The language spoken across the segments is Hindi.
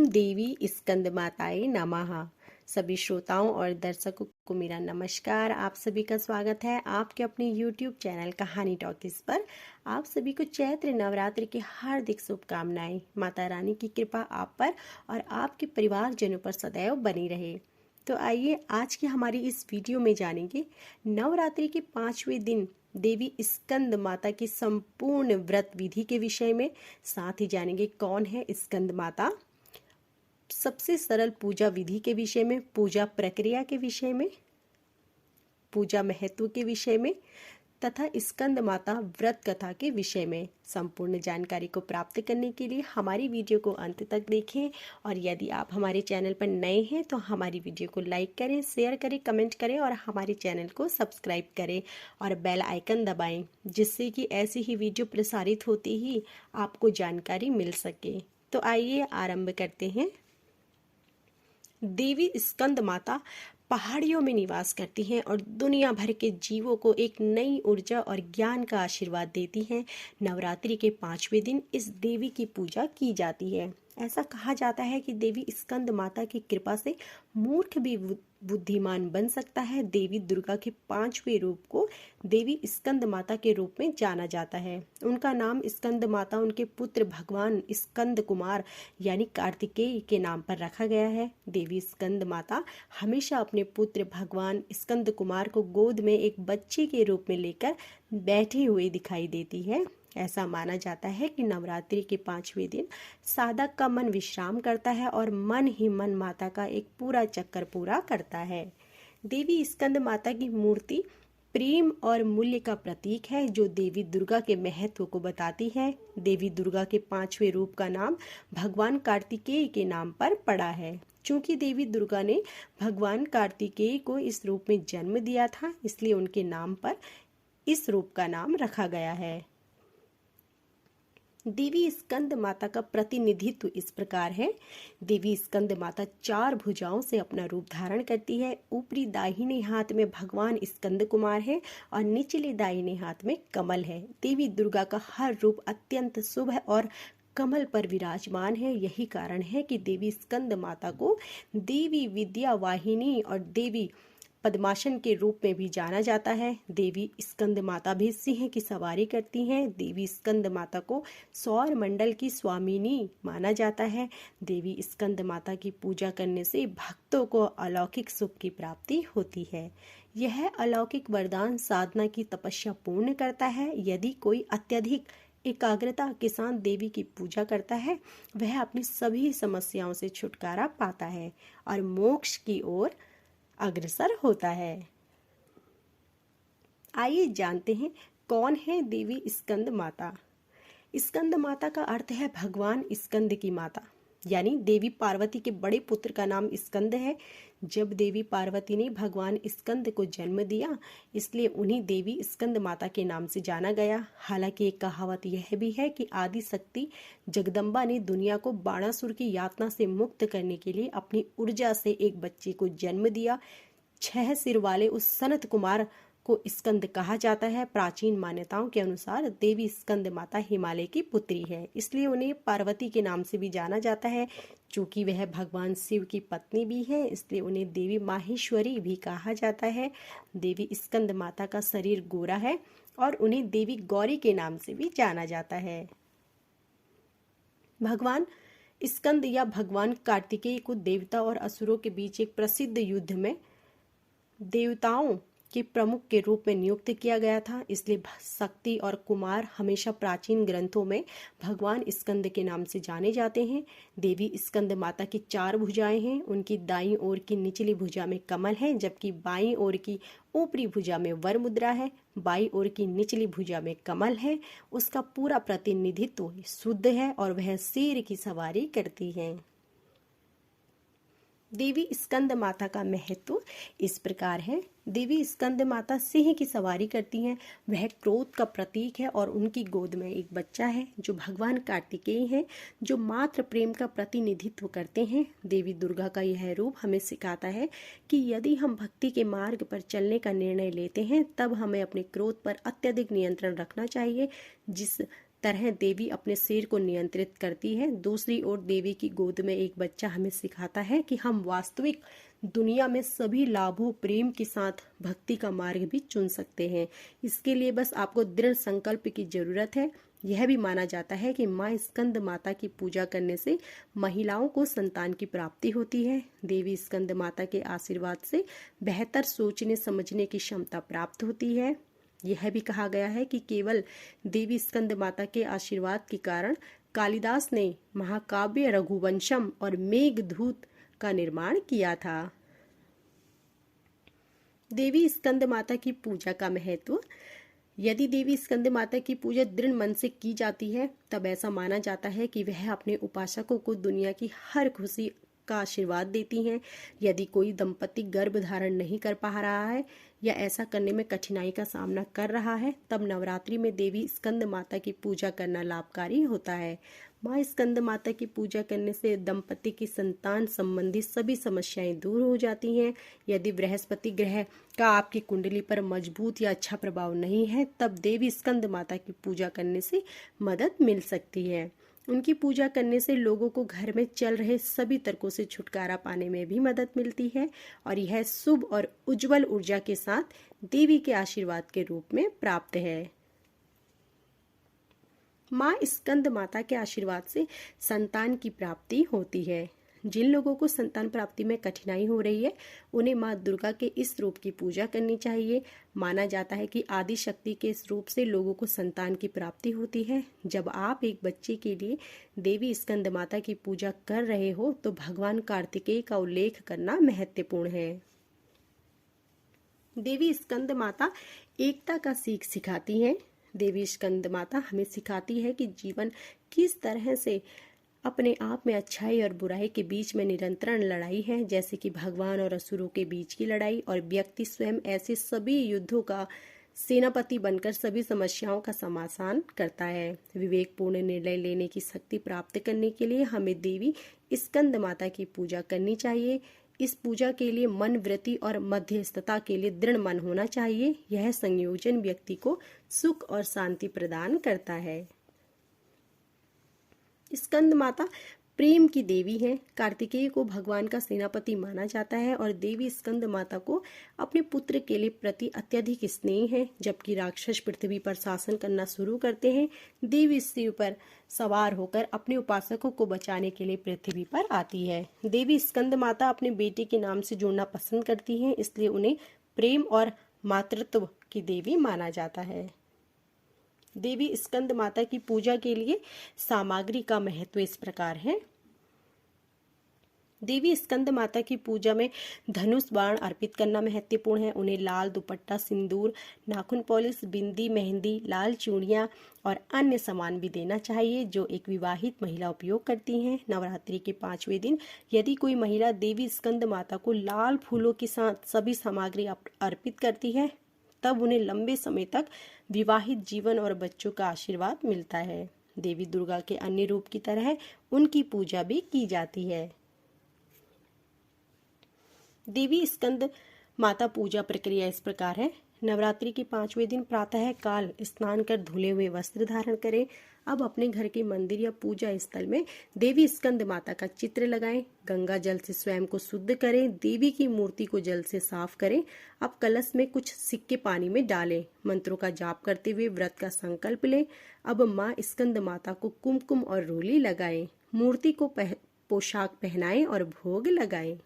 देवी स्कंद माताए नमः। सभी श्रोताओं और दर्शकों को मेरा नमस्कार। आप सभी का स्वागत है आपके अपने YouTube चैनल कहानी टॉकीज पर। आप सभी को चैत्र नवरात्रि की हार्दिक शुभकामनाएं। माता रानी की कृपा आप पर और आपके परिवारजनों पर सदैव बनी रहे। तो आइए आज की हमारी इस वीडियो में जानेंगे नवरात्रि के 5वें दिन देवी स्कंद माता की संपूर्ण व्रत विधि के विषय में। साथ ही जानेंगे कौन है स्कंद माता, सबसे सरल पूजा विधि के विषय में, पूजा प्रक्रिया के विषय में, पूजा महत्व के विषय में तथा स्कंद माता व्रत कथा के विषय में। संपूर्ण जानकारी को प्राप्त करने के लिए हमारी वीडियो को अंत तक देखें और यदि आप हमारे चैनल पर नए हैं तो हमारी वीडियो को लाइक करें, शेयर करें, कमेंट करें और हमारे चैनल को सब्सक्राइब करें और बेल आइकन दबाएं, जिससे कि ऐसी ही वीडियो प्रसारित होते ही आपको जानकारी मिल सके। तो आइए आरंभ करते हैं। देवी स्कंद माता पहाड़ियों में निवास करती हैं और दुनिया भर के जीवों को एक नई ऊर्जा और ज्ञान का आशीर्वाद देती हैं। नवरात्रि के 5वें दिन इस देवी की पूजा की जाती है। ऐसा कहा जाता है कि देवी स्कंद माता की कृपा से मूर्ख भी बुद्धिमान बन सकता है। देवी दुर्गा के 5वें रूप को देवी स्कंद माता के रूप में जाना जाता है। उनका नाम स्कंद माता उनके पुत्र भगवान स्कंद कुमार यानी कार्तिकेय के नाम पर रखा गया है। देवी स्कंद माता हमेशा अपने पुत्र भगवान स्कंद कुमार को गोद में एक बच्चे के रूप में लेकर बैठे हुए दिखाई देती है। ऐसा माना जाता है कि नवरात्रि के 5वें दिन साधक का मन विश्राम करता है और मन ही मन माता का एक पूरा चक्कर पूरा करता है। देवी स्कंद माता की मूर्ति प्रेम और मूल्य का प्रतीक है, जो देवी दुर्गा के महत्व को बताती है। देवी दुर्गा के 5वें रूप का नाम भगवान कार्तिकेय के नाम पर पड़ा है। चूंकि देवी दुर्गा ने भगवान कार्तिकेय को इस रूप में जन्म दिया था, इसलिए उनके नाम पर इस रूप का नाम रखा गया है। देवी स्कंद माता का प्रतिनिधित्व इस प्रकार है। देवी स्कंद माता 4 भुजाओं से अपना रूप धारण करती है। ऊपरी दाहिने हाथ में भगवान स्कंद कुमार है और निचले दाहिने हाथ में कमल है। देवी दुर्गा का हर रूप अत्यंत शुभ है और कमल पर विराजमान है। यही कारण है कि देवी स्कंद माता को देवी विद्या वाहिनी और देवी पद्मासन के रूप में भी जाना जाता है। देवी स्कंद माता भी सिंह की सवारी करती हैं। देवी स्कंद माता को सौर मंडल की स्वामिनी माना जाता है। देवी स्कंद माता की पूजा करने से भक्तों को अलौकिक सुख की प्राप्ति होती है। यह अलौकिक वरदान साधना की तपस्या पूर्ण करता है। यदि कोई अत्यधिक एकाग्रता के साथ देवी की पूजा करता है, वह अपनी सभी समस्याओं से छुटकारा पाता है और मोक्ष की ओर अग्रसर होता है। आइए जानते हैं कौन है देवी स्कंद माता। स्कंद माता का अर्थ है भगवान स्कंद की माता, यानी देवी पार्वती के बड़े पुत्र का नाम स्कंद है। जब देवी पार्वती ने भगवान स्कंद को जन्म दिया, इसलिए उन्हीं देवी स्कंद माता के नाम से जाना गया। हालांकि एक कहावत यह भी है कि आदि शक्ति जगदम्बा ने दुनिया को बाणासुर की यातना से मुक्त करने के लिए अपनी ऊर्जा से एक बच्चे को जन्म दिया। 6 सिर वाले उस सनत कुमार को स्कंद कहा जाता है। प्राचीन मान्यताओं के अनुसार देवी स्कंद माता हिमालय की पुत्री है, इसलिए उन्हें पार्वती के नाम से भी जाना जाता है। चूंकि वह भगवान शिव की पत्नी भी है, इसलिए उन्हें देवी माहेश्वरी भी कहा जाता है। देवी स्कंद माता का शरीर गोरा है और उन्हें देवी गौरी के नाम से भी जाना जाता है। भगवान स्कंद या भगवान कार्तिकेय को देवता और असुरों के बीच एक प्रसिद्ध युद्ध में देवताओं के प्रमुख के रूप में नियुक्त किया गया था, इसलिए शक्ति और कुमार हमेशा प्राचीन ग्रंथों में भगवान स्कंद के नाम से जाने जाते हैं। देवी स्कंद माता की 4 भुजाएं हैं। उनकी दाईं ओर की निचली भुजा में कमल है, जबकि बाईं ओर की ऊपरी भुजा में वर मुद्रा है। बाईं ओर की निचली भुजा में कमल है। उसका पूरा प्रतिनिधित्व शुद्ध है और वह शेर की सवारी करती है। देवी स्कंद माता का महत्व इस प्रकार है। देवी स्कंद माता सिंह की सवारी करती हैं। वह क्रोध का प्रतीक है और उनकी गोद में एक बच्चा है जो भगवान कार्तिकेय है, जो मात्र प्रेम का प्रतिनिधित्व करते हैं। देवी दुर्गा का यह रूप हमें सिखाता है कि यदि हम भक्ति के मार्ग पर चलने का निर्णय लेते हैं, तब हमें अपने क्रोध पर अत्यधिक नियंत्रण रखना चाहिए। जिस तरह देवी अपने सिर को नियंत्रित करती है। दूसरी ओर देवी की गोद में एक बच्चा हमें सिखाता है कि हम वास्तविक दुनिया में सभी लाभों प्रेम के साथ भक्ति का मार्ग भी चुन सकते हैं। इसके लिए बस आपको दृढ़ संकल्प की जरूरत है। यह भी माना जाता है कि माँ स्कंद माता की पूजा करने से महिलाओं को संतान की प्राप्ति होती है। देवी स्कंद माता के आशीर्वाद से बेहतर सोचने समझने की क्षमता प्राप्त होती है। यह भी कहा गया है कि केवल देवी स्कंद माता के आशीर्वाद के कारण कालिदास ने महाकाव्य रघुवंशम और मेघदूत का निर्माण किया था। देवी स्कंद माता की पूजा का महत्व। यदि देवी स्कंद माता की पूजा दृढ़ मन से की जाती है तब ऐसा माना जाता है कि वह अपने उपासकों को दुनिया की हर खुशी का आशीर्वाद देती हैं। यदि कोई दंपति गर्भ धारण नहीं कर पा रहा है या ऐसा करने में कठिनाई का सामना कर रहा है तब नवरात्रि में देवी स्कंद माता की पूजा करना लाभकारी होता है। माँ स्कंद माता की पूजा करने से दंपति की संतान संबंधी सभी समस्याएं दूर हो जाती हैं। यदि बृहस्पति ग्रह का आपकी कुंडली पर मजबूत या अच्छा प्रभाव नहीं है तब देवी स्कंद माता की पूजा करने से मदद मिल सकती है। उनकी पूजा करने से लोगों को घर में चल रहे सभी तर्कों से छुटकारा पाने में भी मदद मिलती है और यह शुभ और उज्जवल ऊर्जा के साथ देवी के आशीर्वाद के रूप में प्राप्त है। माँ स्कंद माता के आशीर्वाद से संतान की प्राप्ति होती है। जिन लोगों को संतान प्राप्ति में कठिनाई हो रही है उन्हें माँ दुर्गा के इस रूप की पूजा करनी चाहिए। माना जाता है कि आदि शक्ति के इस रूप से लोगों को संतान की प्राप्ति होती है। जब आप एक बच्चे के लिए देवी स्कंद माता की पूजा कर रहे हो तो भगवान कार्तिकेय का उल्लेख करना महत्वपूर्ण है। देवी स्कंद माता एकता का सीख सिखाती है। देवी स्कंद माता हमें सिखाती है कि जीवन किस तरह से अपने आप में अच्छाई और बुराई के बीच में निरंतर लड़ाई है, जैसे कि भगवान और असुरों के बीच की लड़ाई, और व्यक्ति स्वयं ऐसे सभी युद्धों का सेनापति बनकर सभी समस्याओं का समाधान करता है। विवेकपूर्ण निर्णय लेने की शक्ति प्राप्त करने के लिए हमें देवी स्कंद माता की पूजा करनी चाहिए। इस पूजा के लिए मन वृत्ति और मध्यस्थता के लिए दृढ़ मन होना चाहिए। यह संयोजन व्यक्ति को सुख और शांति प्रदान करता है। स्कंद माता प्रेम की देवी है। कार्तिकेय को भगवान का सेनापति माना जाता है और देवी स्कंद माता को अपने पुत्र के लिए प्रति अत्यधिक स्नेह है। जबकि राक्षस पृथ्वी पर शासन करना शुरू करते हैं, देवी सिर पर सवार होकर अपने उपासकों को बचाने के लिए पृथ्वी पर आती है। देवी स्कंद माता अपने बेटे के नाम से जुड़ना पसंद करती हैं, इसलिए उन्हें प्रेम और मातृत्व की देवी माना जाता है। देवी स्कंद माता की पूजा के लिए सामग्री का महत्व इस प्रकार है। देवी स्कंद माता की पूजा में धनुष बाण अर्पित करना महत्वपूर्ण है। उन्हें लाल दुपट्टा, सिंदूर, नाखून पॉलिश, बिंदी, मेहंदी, लाल चूड़ियां और अन्य सामान भी देना चाहिए जो एक विवाहित महिला उपयोग करती हैं। नवरात्रि के 5वें दिन यदि कोई महिला देवी स्कंद माता को लाल फूलों के साथ सभी सामग्री अर्पित करती है तब उन्हें लंबे समय तक विवाहित जीवन और बच्चों का आशीर्वाद मिलता है। देवी दुर्गा के अन्य रूप की तरह उनकी पूजा भी की जाती है। देवी स्कंद माता पूजा प्रक्रिया इस प्रकार है। नवरात्रि के 5वें दिन प्रातः काल स्नान कर धुले हुए वस्त्र धारण करें। अब अपने घर के मंदिर या पूजा स्थल में देवी स्कंद माता का चित्र लगाएं। गंगा जल से स्वयं को शुद्ध करें। देवी की मूर्ति को जल से साफ करें। अब कलश में कुछ सिक्के पानी में डालें। मंत्रों का जाप करते हुए व्रत का संकल्प लें। अब माँ स्कंद माता को कुमकुम और रोली लगाएं। मूर्ति को पोशाक पहनाएं और भोग लगाएं।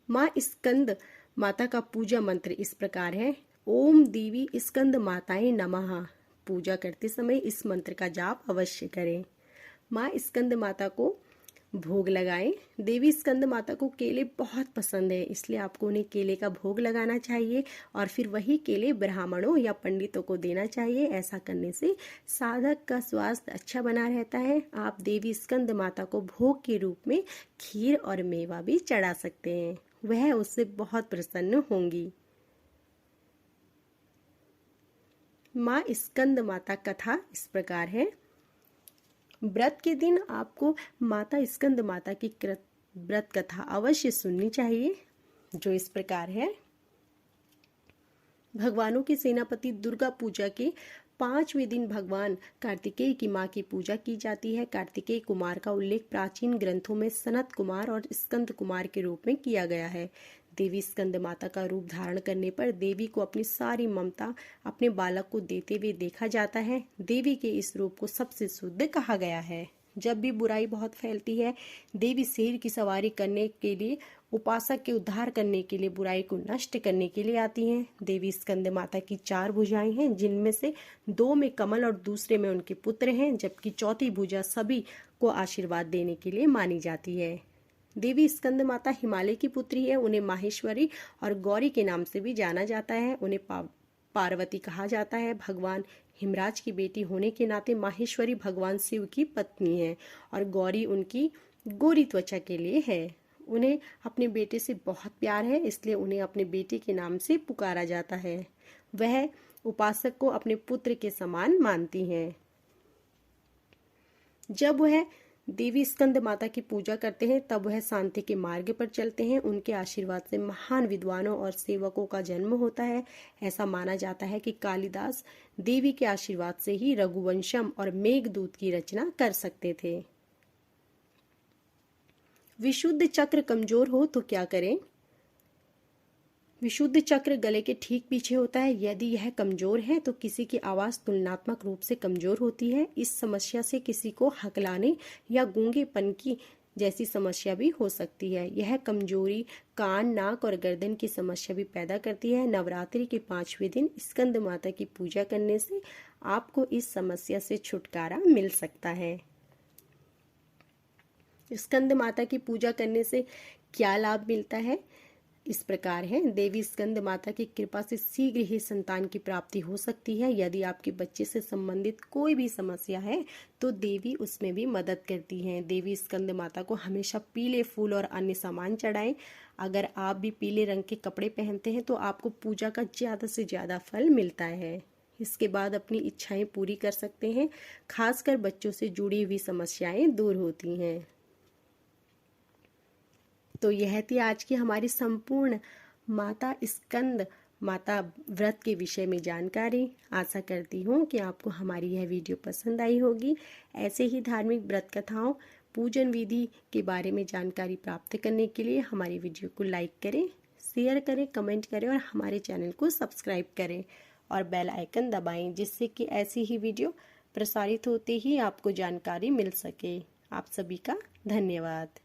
माँ स्कंद माता का पूजा मंत्र इस प्रकार है। ओम देवी स्कंद माताए नमः। पूजा करते समय इस मंत्र का जाप अवश्य करें। माँ स्कंद माता को भोग लगाएं। देवी स्कंद माता को केले बहुत पसंद है, इसलिए आपको उन्हें केले का भोग लगाना चाहिए और फिर वही केले ब्राह्मणों या पंडितों को देना चाहिए। ऐसा करने से साधक का स्वास्थ्य अच्छा बना रहता है। आप देवी स्कंद माता को भोग के रूप में खीर और मेवा भी चढ़ा सकते हैं, वह उससे बहुत प्रसन्न होंगी। माँ स्कंद माता कथा इस प्रकार है। व्रत के दिन आपको माता स्कंद माता की व्रत कथा अवश्य सुननी चाहिए, जो इस प्रकार है। भगवानों के सेनापति दुर्गा पूजा के 5वें दिन भगवान कार्तिकेय की मां की पूजा की जाती है। कार्तिकेय कुमार का उल्लेख प्राचीन ग्रंथों में सनत कुमार और स्कंद कुमार के रूप में किया गया है। देवी स्कंद माता का रूप धारण करने पर देवी को अपनी सारी ममता अपने बालक को देते हुए देखा जाता है। देवी के इस रूप को सबसे शुद्ध कहा गया है। जब भी बुराई बहुत फैलती है, देवी शेर की सवारी करने के लिए, उपासक के उद्धार करने के लिए, बुराई को नष्ट करने के लिए आती हैं। देवी स्कंद माता की 4 भुजाएं हैं, जिनमें से 2 में कमल और दूसरे में उनके पुत्र हैं, जबकि चौथी भुजा सभी को आशीर्वाद देने के लिए मानी जाती है। देवी स्कंद माता हिमालय की पुत्री है। उन्हें माहेश्वरी और गौरी के नाम से भी जाना जाता है। उन्हें पार्वती कहा जाता है। भगवान हिमराज की बेटी होने के नाते माहेश्वरी भगवान शिव की पत्नी है और गौरी उनकी गोरी त्वचा के लिए है। उन्हें अपने बेटे से बहुत प्यार है, इसलिए उन्हें अपने बेटे के नाम से पुकारा जाता है। वह उपासक को अपने पुत्र के समान मानती हैं। जब वह देवी स्कंद माता की पूजा करते हैं, तब वह शांति के मार्ग पर चलते हैं। उनके आशीर्वाद से महान विद्वानों और सेवकों का जन्म होता है। ऐसा माना जाता है कि कालिदास देवी के आशीर्वाद से ही रघुवंशम और मेघदूत की रचना कर सकते थे। विशुद्ध चक्र कमजोर हो तो क्या करें? विशुद्ध चक्र गले के ठीक पीछे होता है। यदि यह कमजोर है तो किसी की आवाज तुलनात्मक रूप से कमजोर होती है। इस समस्या से किसी को हकलाने या गूंगेपन की जैसी समस्या भी हो सकती है। यह कमजोरी कान, नाक और गर्दन की समस्या भी पैदा करती है। नवरात्रि के 5वें दिन स्कंद माता की पूजा करने से आपको इस समस्या से छुटकारा मिल सकता है। स्कंद माता की पूजा करने से क्या लाभ मिलता है? इस प्रकार है। देवी स्कंद माता की कृपा से शीघ्र ही संतान की प्राप्ति हो सकती है। यदि आपके बच्चे से संबंधित कोई भी समस्या है तो देवी उसमें भी मदद करती हैं। देवी स्कंद माता को हमेशा पीले फूल और अन्य सामान चढ़ाएं। अगर आप भी पीले रंग के कपड़े पहनते हैं तो आपको पूजा का ज्यादा से ज्यादा फल मिलता है। इसके बाद अपनी इच्छाएं पूरी कर सकते हैं। खासकर बच्चों से जुड़ी हुई समस्याएं दूर होती हैं। तो यह थी आज की हमारी संपूर्ण माता स्कंद माता व्रत के विषय में जानकारी। आशा करती हूँ कि आपको हमारी यह वीडियो पसंद आई होगी। ऐसे ही धार्मिक व्रत कथाओं, पूजन विधि के बारे में जानकारी प्राप्त करने के लिए हमारी वीडियो को लाइक करें, शेयर करें, कमेंट करें और हमारे चैनल को सब्सक्राइब करें और बेल आइकन दबाएं, जिससे कि ऐसी ही वीडियो प्रसारित होते ही आपको जानकारी मिल सके। आप सभी का धन्यवाद।